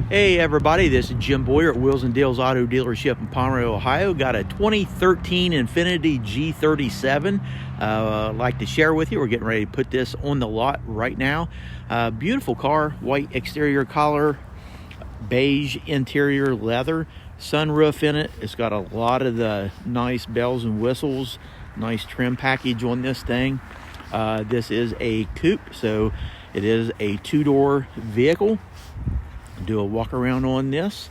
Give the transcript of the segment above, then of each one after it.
Hey everybody, this is Jim Boyer at Wheels and Deals Auto Dealership in Pomeroy, Ohio. Got a 2013 Infinity G37 I'd like to share with you. We're getting ready to put this on the lot right now. Beautiful car, white exterior color, beige interior leather, sunroof in it. It's got a lot of the nice bells and whistles, nice trim package on this thing. This is a coupe, so it is a two-door vehicle. Do a walk around on this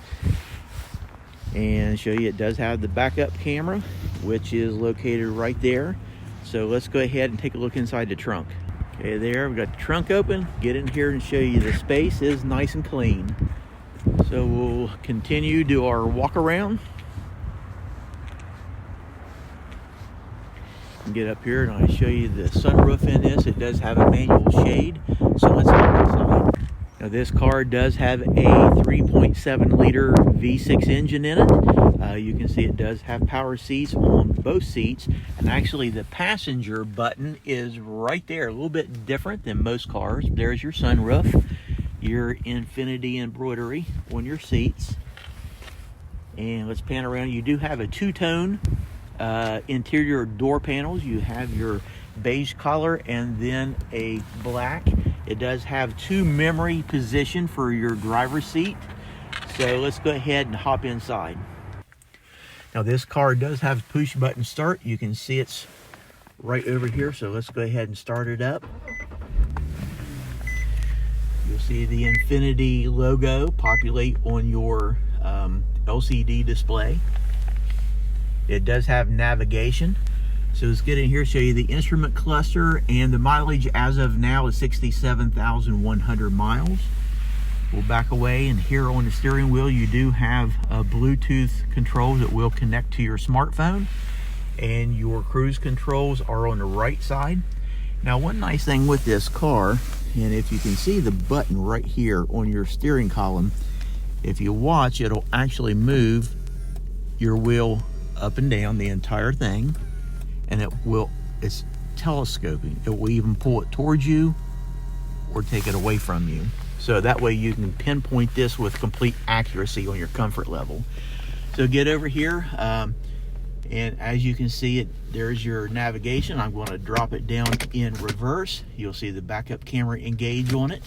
and show you it does have the backup camera, which is located right there. So let's go ahead and take a look inside the trunk. Okay, there we got the trunk open. Get in here and show you the space is nice and clean. So we'll continue do our walk around. Get up here and I'll show you the sunroof in this. It does have a manual shade, so let's look inside. Now this car does have a 3.7 liter V6 engine in it. You can see it does have power seats on both seats, and actually the passenger button is right there, a little bit different than most cars. There's your sunroof, your Infinity embroidery on your seats, and let's pan around. You do have a two-tone interior door panels. You have your beige color and then a black. It does have two memory position for your driver's seat. So let's go ahead and hop inside. Now this car does have push button start. You can see it's right over here. So let's go ahead and start it up. You'll see the Infinity logo populate on your LCD display. It does have navigation. So let's get in here, show you the instrument cluster, and the mileage as of now is 67,100 miles. We'll back away, and here on the steering wheel you do have Bluetooth controls that will connect to your smartphone, and your cruise controls are on the right side. Now one nice thing with this car, and if you can see the button right here on your steering column, if you watch, it'll actually move your wheel up and down the entire thing. And it's telescoping. It will even pull it towards you or take it away from you. So that way you can pinpoint this with complete accuracy on your comfort level. So get over here, and as you can see, there's your navigation. I'm going to drop it down in reverse. You'll see the backup camera engage on it.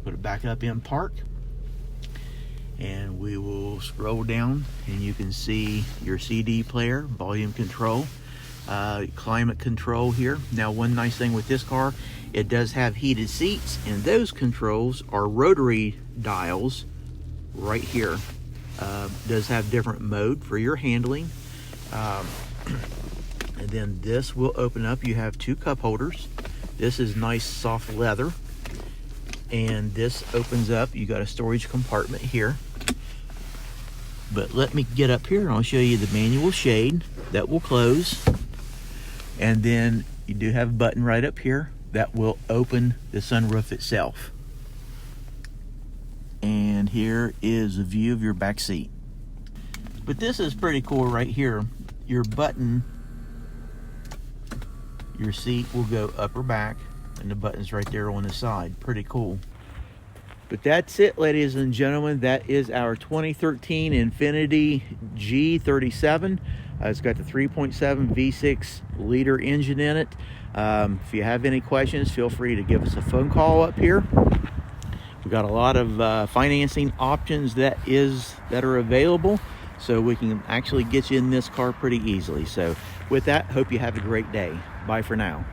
Put it back up in park. And we will scroll down and you can see your CD player, volume control, climate control here. Now one nice thing with this car, it does have heated seats, and those controls are rotary dials right here. Does have different mode for your handling, and then this will open up. You have two cup holders. This is nice soft leather, and this opens up. You got a storage compartment here. But let me get up here and I'll show you the manual shade that will close. And then you do have a button right up here that will open the sunroof itself. And here is a view of your back seat. But this is pretty cool right here. Your button, your seat will go up or back, and the button's right there on the side. Pretty cool. But that's it, ladies and gentlemen. That is our 2013 Infinity G37. It's got the 3.7 V6 liter engine in it. If you have any questions, feel free to give us a phone call up here. We've got a lot of financing options that are available, so we can actually get you in this car pretty easily. So with that, hope you have a great day. Bye for now.